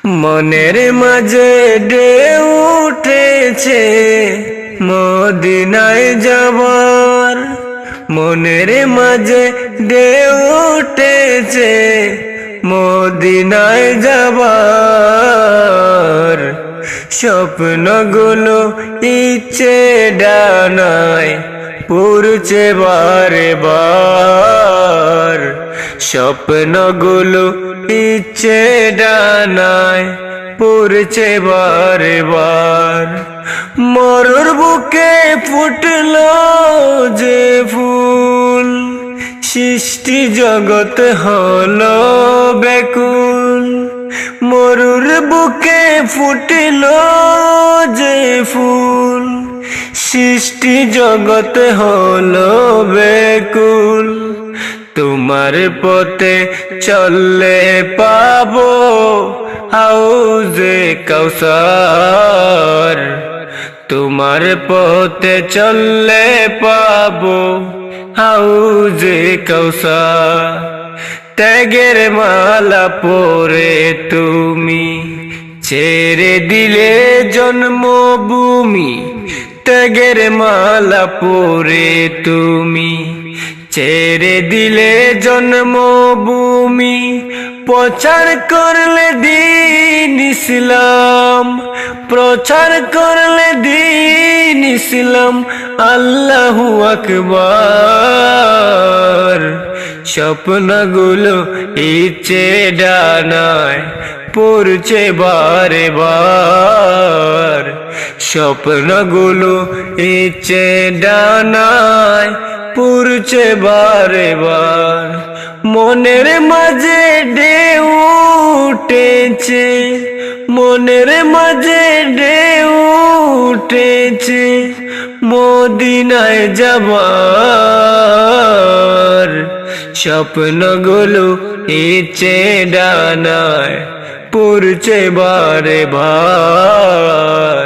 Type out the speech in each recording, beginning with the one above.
মনের মাঝে ঢেউ উঠেছে মদিনায় যাবার, মনের মাঝে ঢেউ উঠেছে মদিনায় যাবার। স্বপ্নগুলো ইচ্ছে ডানায় পড়ছে বারে বার, স্বপ্নগুলো ইচ্ছে ডানায় পড়ছে বারে বার। মরুর বুকে ফুটলো যে ফুল, সৃষ্টি জগৎ হলো ব্যাকুল। মরুর বুকে ফুটলো যে ফুল, সৃষ্টি জগৎ হলো ব্যাকুল। তোমার পথে চললে পাবো হাউজে কাউসার, তোমার পথে চললে পাবো হাউজে কাউসার। ত্যাগের মালা পরে তুমি ছেড়ে দিলে জন্মভূমি, ত্যাগের মালা পরে তুমি ছেড়ে দিলে জন্মভূমি। প্রচার করলে দ্বীন ইসলাম, প্রচার করলে দ্বীন ইসলাম, আল্লাহু আকবার। স্বপ্নগুলো ইচ্ছে ডানায় পড়ছে বারে বার, স্বপ্নগুলো ইচ্ছে ডানায় পড়ছে বারে বার। মনের মাঝে ঢেউ উঠেছে, মনের মাঝে ঢেউ উঠেছে মদিনায় যাবার। স্বপ্নগুলো ইচ্ছে ডানায় পড়ছে বারে বার,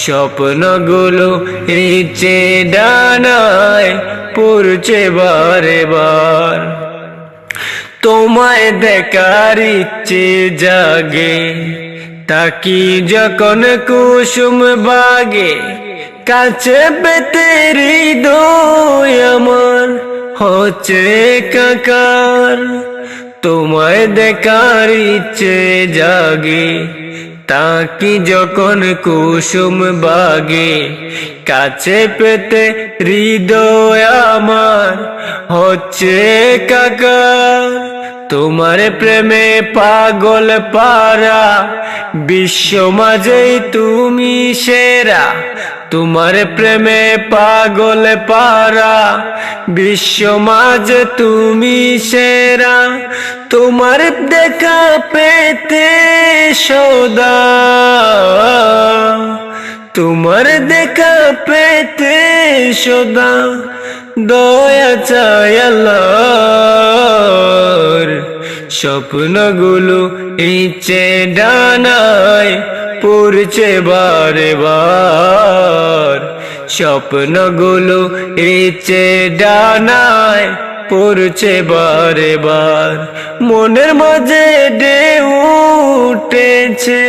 স্বপ্নগুলো ইচ্ছে ডানায় পড়ছে বারে বার। তোমায় দেখার ইচ্ছে জাগে তাকি যখন কুসুম বাগে, কাছে পেতে হৃদয় আমার হচ্ছে কাকার। তোমায় দেখার ইচ্ছে জাগে তাকি যখন কুসুম বাগে, কাছে পেতে হৃদয় আমার হচ্ছে কাকার। তোমার প্রেমে পাগল পারা বিশ্ব মাঝেই তুমি সেরা, তোমার প্রেমে পাগল পারা বিশ্ব মাঝে তুমি সেরা। তোমার দেখা পেতে সদা, তোমার দেখা পেতে সদা দয়া চাই আল্লাহর। স্বপ্নগুলো ইচ্ছে ডানায় পড়ছে বারে বার, স্বপ্নগুলো ইচ্ছে ডানায় পড়ছে বারে বার। মনের মাঝে ঢেউ উঠেছে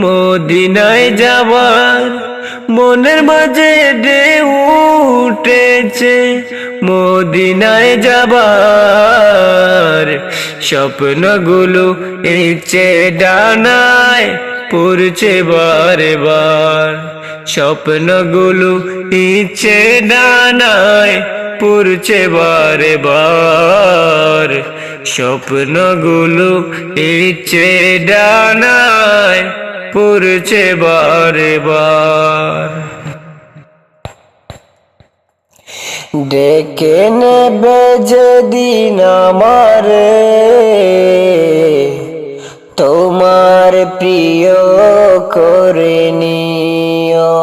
মদিনায় যাবার, মনের মাঝে ঢেউ উঠেছে মদিনায় যাবার। স্বপ্নগুলো ইচ্ছে ডানায় পড়ছে বারে বার, স্বপ্নগুলো ইচ্ছে ডানায় পড়ছে বারে বার, স্বপ্নগুলো ইচ্ছে ডানায় পড়ছে বারে বার। ডেকে নেবে যেদিন আমারে তোমার প্রিয় করে নিও,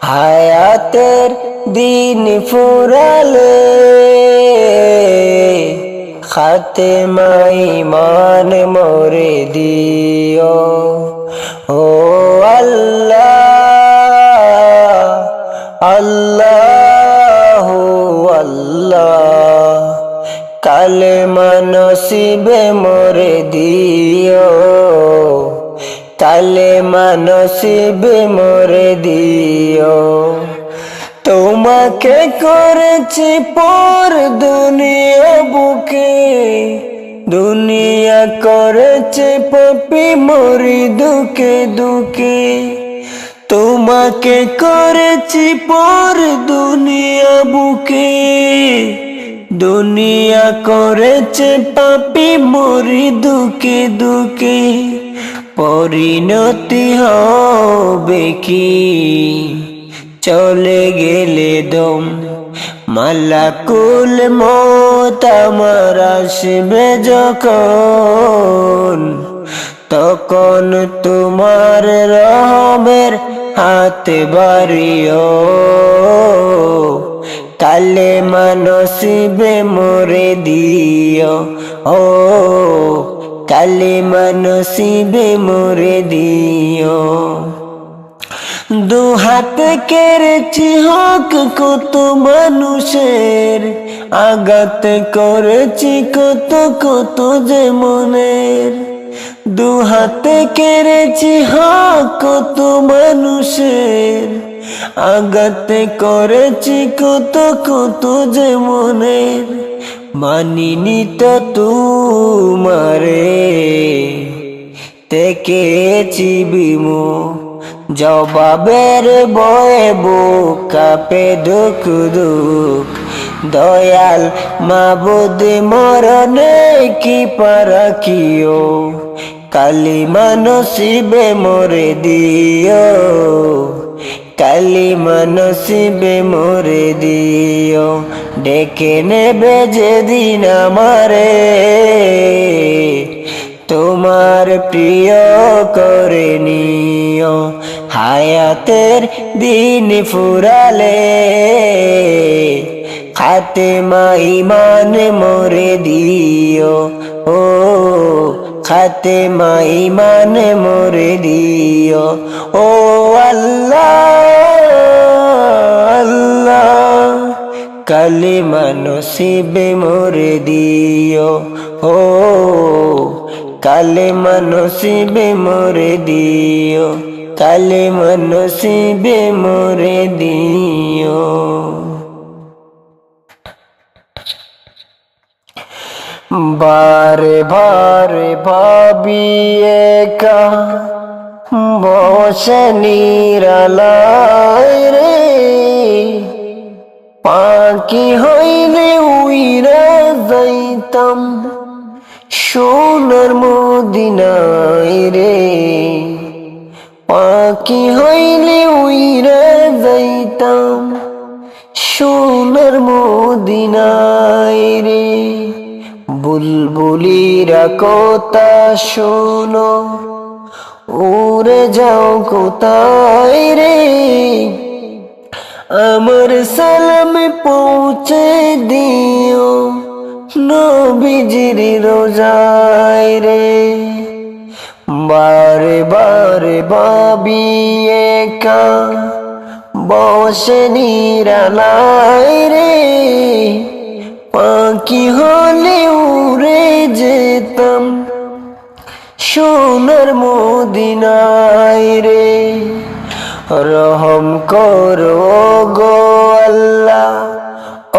হায়াতের দিন ফুরালে খাতেমা ঈমান মোরে দিও। ও আল্লাহ আল্লাহু আল্লাহ, কালেমা নসিবে মোরে দিও। কালেমা নসিবে মোরে দিও। তোমাকে করেছি পর দুনিয়া বুকে, দুনিয়া করেছে পাপী মরি দুকে দুকে। তোমাকে করেছি পর দুনিয়া বুকে, দুনিয়া করেছে পাপী মরি দুকে দুকে। পরিণতি হবে কি চলে গেলে দম, মালাকুল মউত আমার আসবে যখন, তখন তোমার রহমের হাতে বাড়িও। কালেমা নসিবে মোরে দিও, ও কালেমা নসিবে মোরে দিও। দু হাতে কেড়েছি হক কত মানুষের, আঘাত করেছি কত কত যে মনের। দু হাতে কেড়েছি হক কত মানুষের, আঘাত করেছি কত কত যে মনের। মানিনি তো তোমারে দেখেছি বিমুখ, জবাবের বয়ে বুক কাঁপে দুঃখ দুঃখ। দয়াল মাবুদ মরণে কি পারাকিও, কালিমা নসিবে মোরে দিও, কালিমা নসিবে মোরে দিও। ডেকে নেবে যেদিন আমারে, তোমার প্রিয় করে নিও। হায়াতের দিন ফুরালে খাতেমা ঈমান মোরে দিও, ও খাতেমা ঈমান মোরে দিও। ও আল্লাহ আল্লাহ, কালিমা নসিবে মোরে দিও, ও কালেমা নসিবে মোরে দিও, কালেমা নসিবে মোরে দিও। বারে বারে ভাবি একা বসে নিরালায় রে, পাখি হইলে উইরা যাইতাম সোনার মদিনায় রে। পাখি হইলে উইরা যাইতাম সোনার মদিনায় রে। বুলবুলিরা কথা শোনো, উড়ে যাও কোথায় রে। আমার সালাম পৌঁছে দিও নবীজির রোজায় রে। বারে বারে ভাবি একা বসে নিরালায় রে, পাখি হলে উড়ে যেতাম সোনার মদিনায় রে। রহম করো গো আল্লাহ,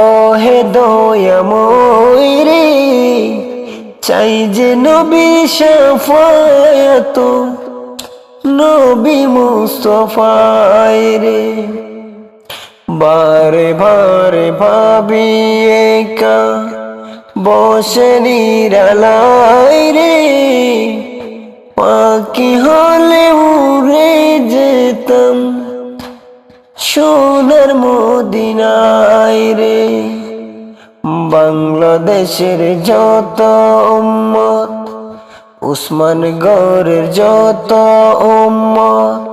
ও হে দয়াময় রে। চাই যে নবী শাফায়াত, নবী মুস্তাফায় রে। বারে বারে ভাবি একা বসে নিরালায় রে, পাখি হলে উড়ে যেতাম সোনার মদিনায় রে। বাংলাদেশের যত উম্মত, উসমানগড়ের যত উম্মত,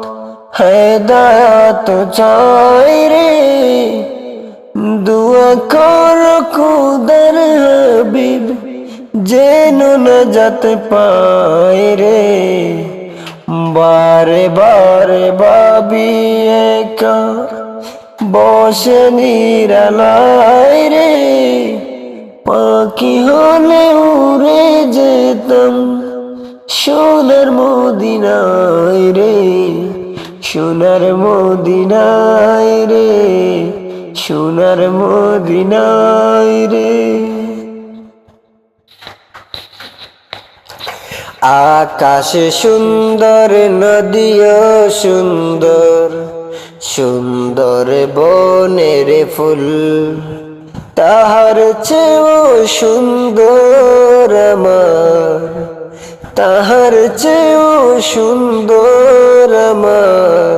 হেদায়েত চাই রে। দুয়া কর খুদার হাবিব যেন নাজাত পায় রে। বারে বারে ভাবি একা বসে নিরালায় রে, পাখি হলে উড়ে যেতাম সোনার মদিনায় রে, সোনার মদিনায় রে, সোনার মদিনায় রে। আকাশে সুন্দর, নদীও সুন্দর, সুন্দর বনের ফুল, তাহার চেয়েও সুন্দর আমার, তাহার চেয়েও সুন্দর আমার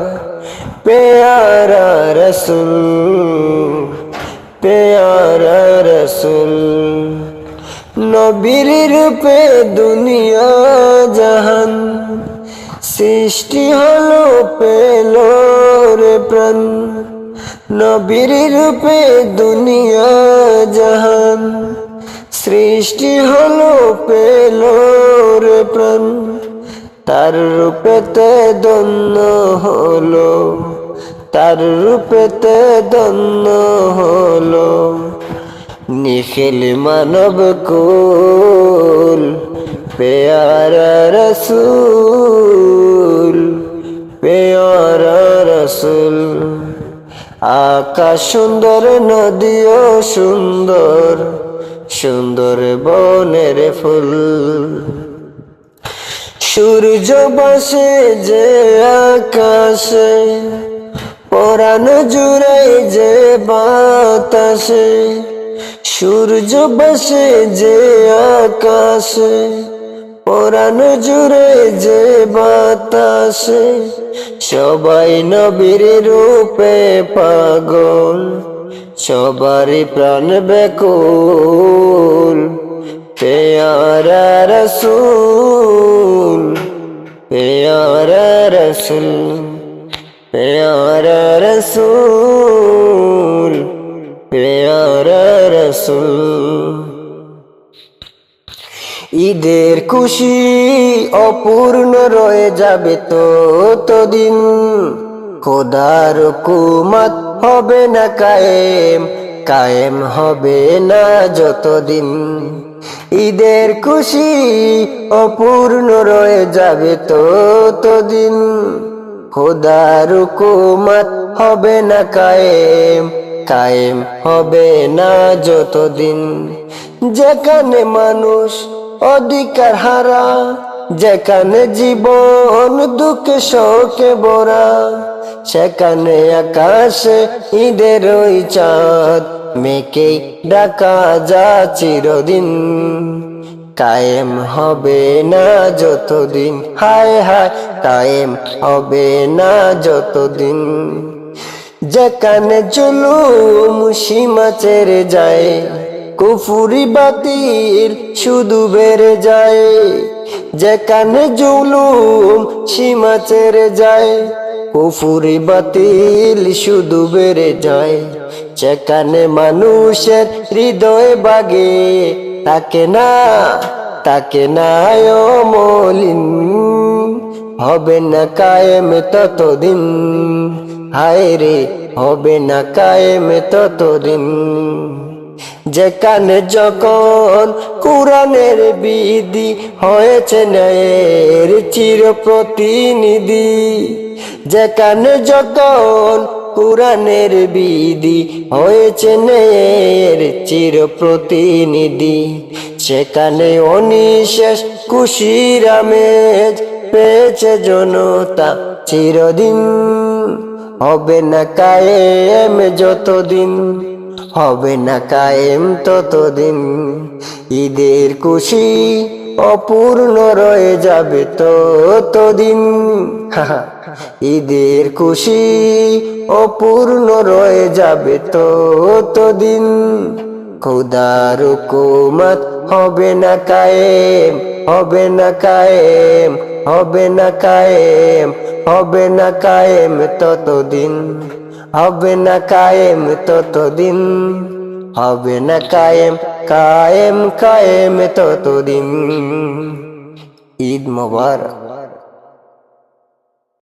পেয়ারা রসুল, পেয়ারা রসুল। নবীর রূপে দুনিয়া জাহান, সৃষ্টি হলো পেল রে প্রাণ। নবীর রূপে দুনিয়া জাহান, সৃষ্টি হলো পেল রে প্রাণ। তার রূপেতে ধন্য হলো, তার রূপেতে ধন্য হলো নিখিল মানব কুল, পেয়ারা রসুল, পেয়ারা রসুল। আকাশ সুন্দর, নদীও সুন্দর, সুন্দর বনের ফুল। সূর্য বসে যে আকাশে, পরাণ জুড়াই যে বাতাসে। সূর্য বসে যে আকাশে, পরাণ জুড়ে যে বাতাসে। সবাই নবীর রূপে পাগল, সবারই প্রাণ ব্যাকুল। পেয়ারা রসুল, পেয়ারা রসুল, পেয়ারা রসুল, পেয়ারা রসুল। ঈদের খুশি অপূর্ণ রয়ে যাবে ততদিন, খোদার হুকুমত হবে না কায়েম, কায়েম হবে না যতদিন। ঈদের খুশি অপূর্ণ রয়ে যাবে ততদিন, খোদার হুকুমত হবে না কায়েম, কায়েম হবে না যতদিন। যেখানে মানুষ অধিকার হারা, যেখানে জীবন দুঃখে শোকে ভরা, সেখানে আকাশে ঈদের ওই চাঁদ মেঘে ঢাকা যা চিরদিন, কায়েম হবে না যতদিন। হায় হায়, কায়েম হবে না যতদিন। যেখানে জুলুম সীমা ছেড়ে যায়, কুফরি বাতিল শুধু বেড়ে যায়। যেখানে জুলুম সীমা ছেড়ে যায়, কুফরি বাতিল শুধু বেড়ে যায়। যেখানে মানুষের হৃদয় বাগে তাকে না, তাকে না মলিন, হবে না কায়েম ততদিন। হায় রে, হবে না কায়েম ততদিন। যেখানে যখন কোরআনের বিধি হয়েছে ন্যায়ের চির প্রতিনিধি, যেখানে যখন কোরআনের বিধি হয়েছে ন্যায়ের চির প্রতিনিধি, সেখানে অনিশেষ খুশির আমেজ পেয়েছে জনতা চিরদিন। হবে না কায়েম যতদিন, হবে না কায়েম ততদিন। ঈদের খুশি অপূর্ণ রয়ে যাবে ততদিন। ঈদের খুশি অপূর্ণ রয়ে যাবে ততদিন। খোদার হুকুমত হবে না কায়েম, হবে না কায়েম, হবে না কায়েম, হবে না কায়েম ততদিন, হবে না কায়েম ততদিন, হবে না কায়েম, কায়েম কায়েম ততদিন। ঈদ মোবারক।